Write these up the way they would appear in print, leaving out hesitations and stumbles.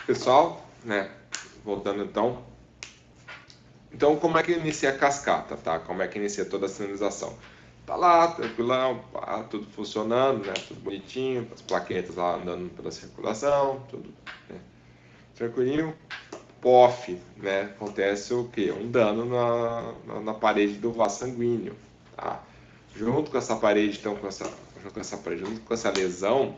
Pessoal, né? Voltando então. Então, como é que inicia a cascata, tá? Como é que inicia toda a sinalização? Tá lá, tranquilão, pá, tudo funcionando, né? Tudo bonitinho, as plaquetas lá andando pela circulação, tudo, né? Tranquilinho. POF, né? Acontece o quê? Um dano na parede do vaso sanguíneo, tá? Junto com essa parede, então, junto com essa lesão,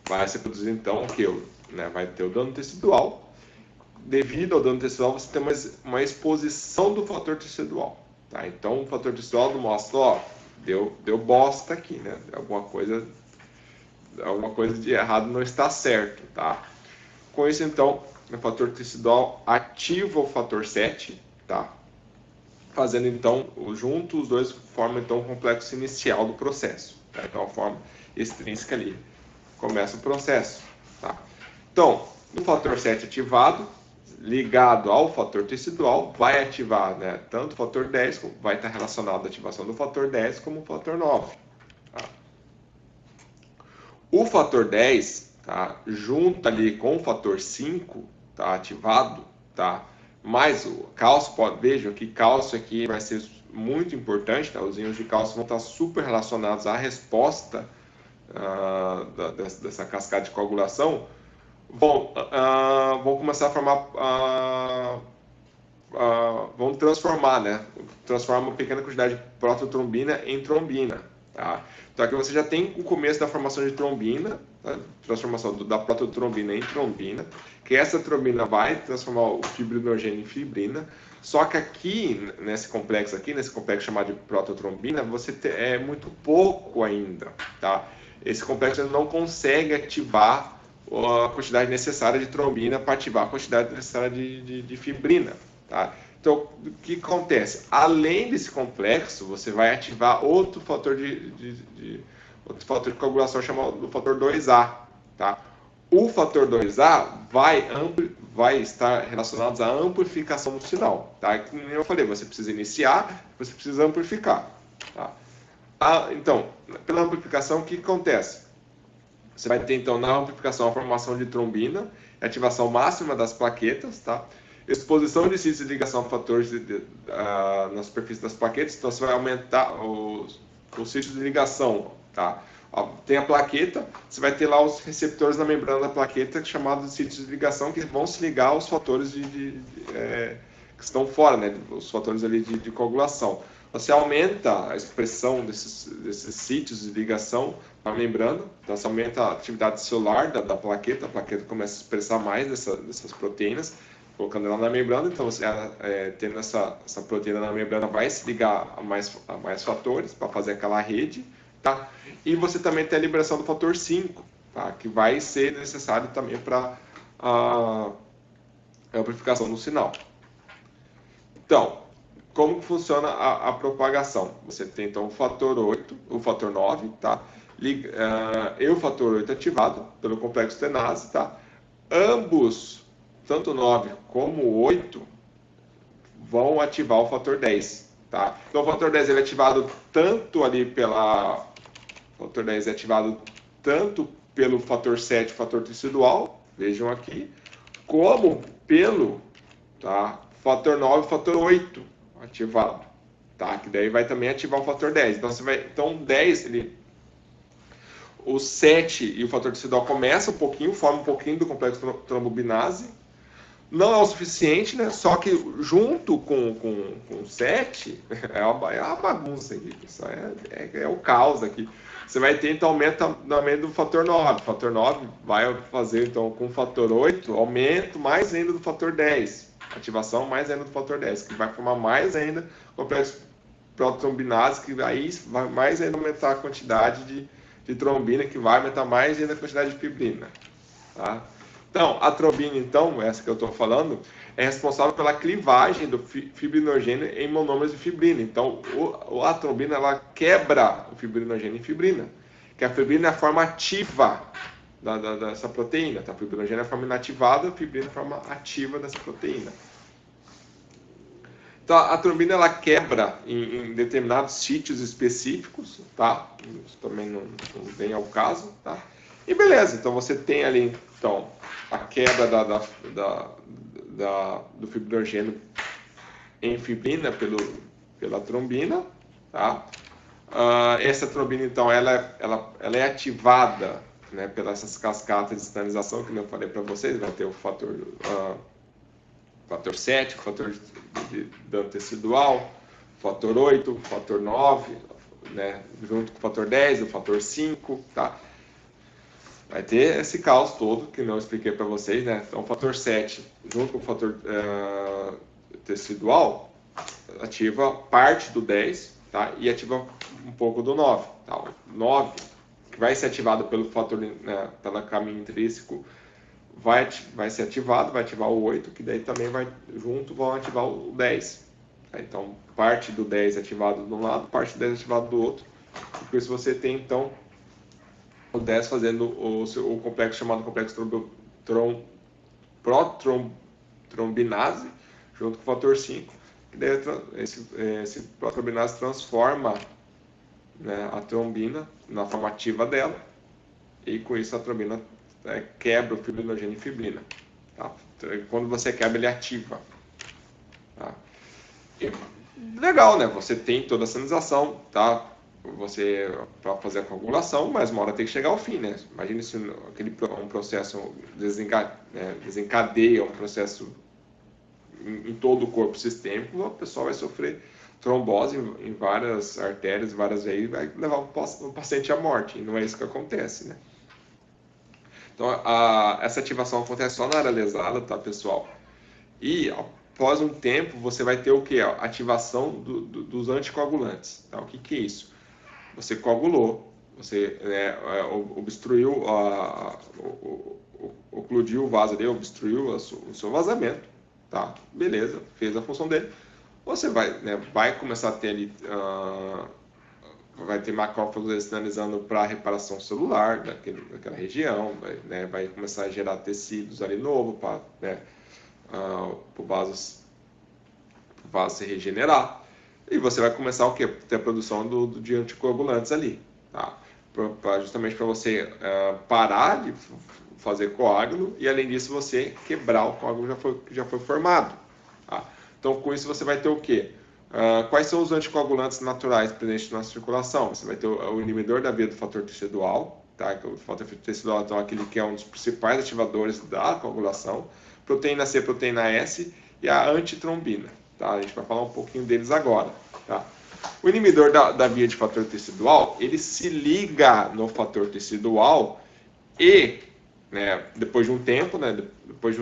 vai se produzir então o que? Né? Vai ter o dano tecidual. Devido ao dano tecidual, você tem uma exposição do fator tecidual, tá? Então, o fator tecidual mostra, ó, deu bosta aqui, né? Alguma coisa de errado não está certo, tá? Com isso, então, o fator tecidual ativa o fator 7, tá? Fazendo, então, junto, os dois formam, então, o complexo inicial do processo, tá? Então, a forma extrínseca ali. Começa o processo, tá? Então, o fator 7 ativado, ligado ao fator tecidual, vai ativar, né, tanto o fator 10, vai estar relacionado à ativação do fator 10 como o fator 9. Tá? O fator 10, tá, junto ali com o fator 5, tá, ativado, tá, mais o cálcio, vejam que cálcio aqui vai ser muito importante, tá, os íons de cálcio vão estar super relacionados à resposta dessa cascata de coagulação, vão começar a formar, vão transformar, né? Transformar uma pequena quantidade de prototrombina em trombina. Tá? Então aqui você já tem o começo da formação de trombina, tá? Transformação da prototrombina em trombina, que essa trombina vai transformar o fibrinogênio em fibrina. Só que aqui, nesse complexo chamado de prototrombina, é muito pouco ainda, tá? Esse complexo não consegue ativar a quantidade necessária de trombina para ativar a quantidade necessária de fibrina, tá? Então, o que acontece? Além desse complexo, você vai ativar outro fator de coagulação chamado fator 2A, tá? O fator 2A vai estar relacionado à amplificação do sinal, tá? Como eu falei, você precisa iniciar, você precisa amplificar, tá? Então, pela amplificação, o que acontece? Você vai ter, então, na amplificação, a formação de trombina, ativação máxima das plaquetas, tá? Exposição de sítios de ligação a fatores na superfície das plaquetas, então você vai aumentar os sítios de ligação, tá? Tem a plaqueta, você vai ter lá os receptores na membrana da plaqueta, chamados sítios de ligação, que vão se ligar aos fatores que estão fora, né? Os fatores ali de coagulação. Você aumenta a expressão desses sítios de ligação na membrana, então você aumenta a atividade celular da plaqueta, a plaqueta começa a expressar mais dessas proteínas, colocando ela na membrana, então você, tendo essa proteína na membrana, vai se ligar a mais fatores para fazer aquela rede, tá? E você também tem a liberação do fator 5, tá? Que vai ser necessário também para a amplificação do sinal. Então, como funciona a propagação? Você tem, então, o fator 8, o fator 9, tá? E o fator 8 ativado pelo complexo tenase, tá? Ambos, tanto o 9 como o 8, vão ativar o fator 10, tá? Então, o fator 10 ele é ativado tanto ali pela... O fator 10 é ativado tanto pelo fator 7, fator tecidual, vejam aqui, como pelo, tá, fator 9 e fator 8 ativado, tá? Que daí vai também ativar o fator 10. Então, 10, o 7 e o fator tecidual começam um pouquinho, formam um pouquinho do complexo trombobinase. Não é o suficiente, né? Só que junto com o 7, é uma bagunça aqui. Isso é o caos aqui. Você vai ter, então, aumento do fator 9. O fator 9 vai fazer, então, com o fator 8, aumento mais ainda do fator 10. Ativação mais ainda do fator 10, que vai formar mais ainda o complexo protrombinase, que aí vai mais ainda aumentar a quantidade de trombina, que vai aumentar mais ainda a quantidade de fibrina, tá? Então, a trombina, então, essa que eu estou falando, é responsável pela clivagem do fibrinogênio em monômeros de fibrina. Então, a trombina, ela quebra o fibrinogênio em fibrina, que a fibrina é a forma ativa dessa proteína, tá? A fibrinogênio é a forma inativada, a fibrina é a forma ativa dessa proteína. Então, a trombina, ela quebra em determinados sítios específicos, tá? Isso também não vem ao caso, tá? E beleza, então você tem ali então, a quebra do fibrinogênio em fibrina pela trombina, tá? Essa trombina, então, ela é ativada, né, pelas cascatas de sinalização, que eu falei para vocês, vai ter o fator 7, o fator de dano tecidual, fator 8, fator 9, né, junto com o fator 10, o fator 5, tá? Vai ter esse caos todo que não expliquei para vocês, né? Então, o fator 7, junto com o fator tecidual, ativa parte do 10, tá? E ativa um pouco do 9, tá? O 9, que vai ser ativado pelo fator, né, pelo caminho intrínseco, vai ser ativado, vai ativar o 8, que daí também vão ativar o 10. Tá? Então, parte do 10 ativado de um lado, parte do 10 ativado do outro. E por isso você tem, então, o 10 fazendo o complexo chamado complexo protrombinase, junto com o fator 5, que daí esse protrombinase transforma, né, a trombina na forma ativa dela, e com isso a trombina quebra o fibrinogênio em fibrina. Tá? Quando você quebra, ele ativa. Tá? E, legal, né? Você tem toda a sinalização, tá? Você para fazer a coagulação, mas uma hora tem que chegar ao fim, né? Imagine se um processo desencadeia um processo em todo o corpo sistêmico, a pessoa vai sofrer trombose em várias artérias, várias veias, e vai levar o paciente à morte. E não é isso que acontece, né? Então, essa ativação acontece só na área lesada, tá, pessoal? E após um tempo, você vai ter o que? A ativação dos anticoagulantes. Tá? O que é isso? Você coagulou, você obstruiu, ocludiu o vaso ali, obstruiu o seu vazamento, tá? Beleza, fez a função dele. Você vai começar a ter ali, vai ter macrófagos sinalizando para a reparação celular daquela região, vai começar a gerar tecidos ali novo para o vaso se regenerar. E você vai começar o quê? Ter a produção de anticoagulantes ali, tá? Justamente para você parar de fazer coágulo e, além disso, você quebrar o coágulo que já foi formado. Tá? Então, com isso, você vai ter o quê? Quais são os anticoagulantes naturais presentes na circulação? Você vai ter o inibidor da via do fator tecidual, tá? O fator tecidual é aquele que é um dos principais ativadores da coagulação, proteína C, proteína S e a antitrombina. Tá? A gente vai falar um pouquinho deles agora. Tá? O inibidor da via de fator tecidual, ele se liga no fator tecidual e, né, depois de um tempo, depois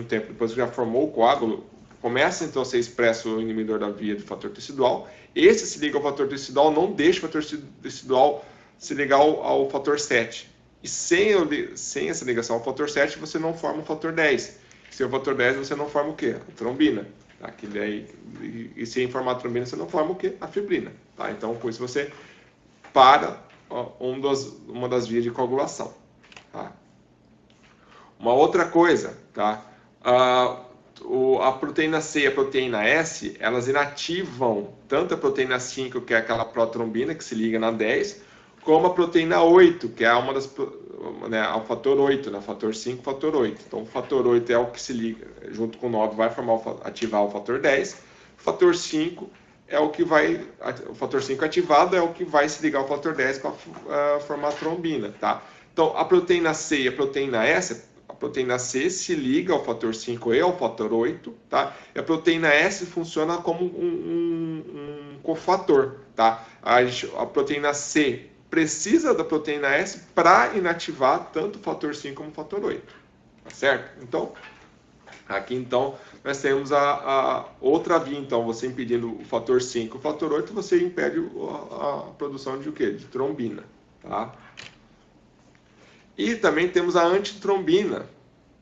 que já formou o coágulo, começa então a ser expresso o inibidor da via do fator tecidual. Esse se liga ao fator tecidual, não deixa o fator tecidual se ligar ao fator 7. E sem essa ligação ao fator 7, você não forma o fator 10. Sem o fator 10, você não forma o quê? A trombina. Tá? E sem formar a trombina, você não forma o quê? A fibrina. Tá? Então, com isso, você para uma das vias de coagulação. Tá? Uma outra coisa, tá? A proteína C e a proteína S, elas inativam tanto a proteína 5, que é aquela protrombina que se liga na 10, como a proteína 8, que é uma das, né, ao fator 8, né, fator 5, fator 8. Então, o fator 8 é o que se liga, junto com o 9, vai ativar o fator 10. O fator 5 é o que vai, o fator 5 ativado é o que vai se ligar ao fator 10 para formar a trombina, tá? Então, a proteína C e a proteína S, a proteína C se liga ao fator 5 e ao fator 8, tá? E a proteína S funciona como um cofator, tá? A proteína C precisa da proteína S para inativar tanto o fator 5 como o fator 8, tá certo? Então, aqui então nós temos a outra via, então, você impedindo o fator 5 e o fator 8, você impede a produção de o quê? De trombina, tá? E também temos a antitrombina,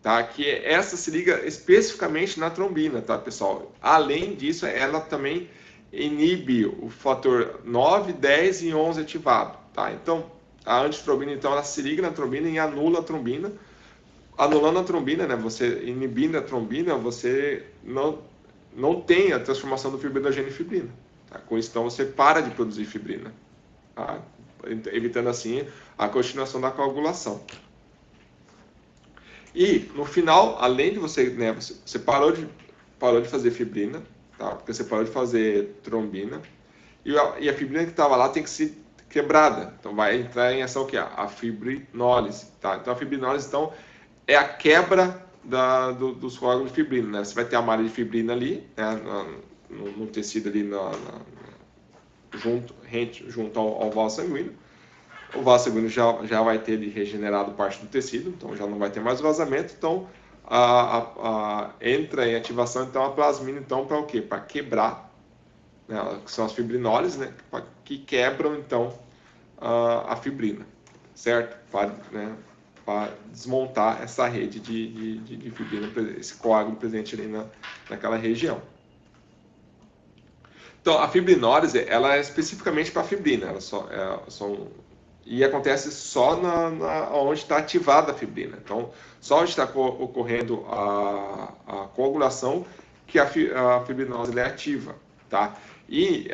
tá? Que essa se liga especificamente na trombina, tá, pessoal? Além disso, ela também inibe o fator 9, 10 e 11 ativado, tá? Então, a antitrombina, então, ela se liga na trombina e anula a trombina. Anulando a trombina, né? Você inibindo a trombina, você não tem a transformação do fibrinogênio em fibrina. Tá? Com isso, então, você para de produzir fibrina, tá? Evitando assim a continuação da coagulação. E no final, além de você, né, você parou de fazer fibrina, tá? Porque você parou de fazer trombina, e a fibrina que estava lá tem que ser quebrada. Então vai entrar em ação o que? A fibrinólise, tá? Então a fibrinólise, então, é a quebra dos coágulos de fibrina, né? Você vai ter a malha de fibrina ali, né, no tecido ali junto ao vaso sanguíneo. O vaso sanguíneo já vai ter regenerado parte do tecido, então já não vai ter mais vazamento. Então entra em ativação então a plasmina, então, para o quê? Para quebrar, né, que são as fibrinólises, né, que quebram então a fibrina, certo? Para desmontar essa rede de fibrina, esse coágulo presente ali naquela região. Então, a fibrinólise, ela é especificamente para a fibrina, e acontece só onde está ativada a fibrina. Então, só onde está ocorrendo a coagulação que a fibrinólise é ativa, tá? E,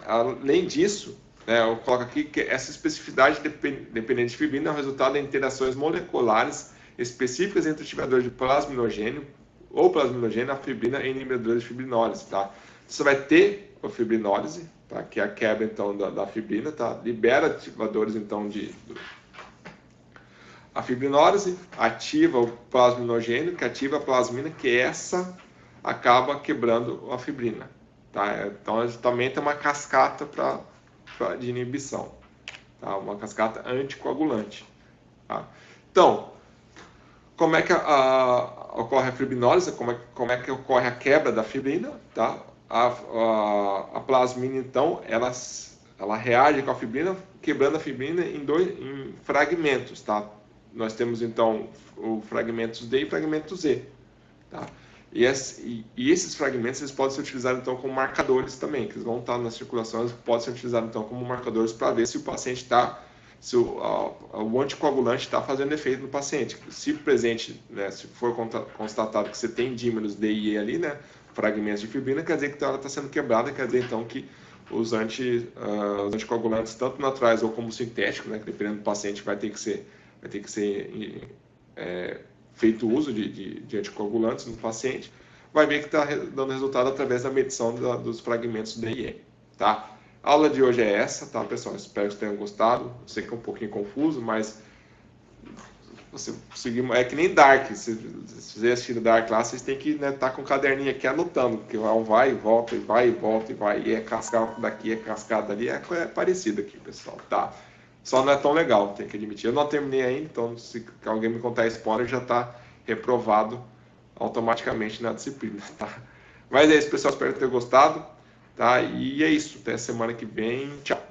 além disso, né, eu coloco aqui que essa especificidade dependente de fibrina é o resultado de interações moleculares específicas entre o atividador de plasminogênio ou plasminogênio, a fibrina e inibidores de fibrinólise, tá? Você vai ter a fibrinólise, tá? Que é a quebra então da fibrina, tá? Libera ativadores então a fibrinólise ativa o plasminogênio, que ativa a plasmina, que essa acaba quebrando a fibrina, tá? Então também tem uma cascata de inibição, tá? Uma cascata anticoagulante, tá? Então, como é que ocorre a fibrinólise? Como é que ocorre a quebra da fibrina, tá? A plasmina, então, ela reage com a fibrina, quebrando a fibrina em fragmentos, tá? Nós temos, então, o fragmentos D e fragmentos Z, tá? E esses fragmentos eles podem ser utilizados, então, como marcadores também, que eles vão estar na circulação, eles podem ser utilizados, então, como marcadores para ver se o paciente está, se o anticoagulante está fazendo efeito no paciente. Se presente, né, se for constatado que você tem dímeros D e E ali, né, fragmentos de fibrina, quer dizer que ela está sendo quebrada, quer dizer, então, que os anticoagulantes, tanto naturais ou como sintéticos, né, que dependendo do paciente vai ter que ser feito uso de anticoagulantes no paciente, vai ver que está dando resultado através da medição dos fragmentos D e E, tá? A aula de hoje é essa, tá, pessoal? Espero que vocês tenham gostado. Eu sei que é um pouquinho confuso, mas você conseguir, é que nem Dark. Se vocês assistirem Dark lá, vocês têm que estar com o caderninho aqui anotando, porque vai e volta, e vai e volta, e vai, e é cascata daqui, é cascata dali, é parecido aqui, pessoal, tá? Só não é tão legal, tem que admitir. Eu não terminei ainda, então se alguém me contar spoiler, já está reprovado automaticamente na disciplina, tá? Mas é isso, pessoal, espero ter gostado, tá? E é isso, até semana que vem, tchau!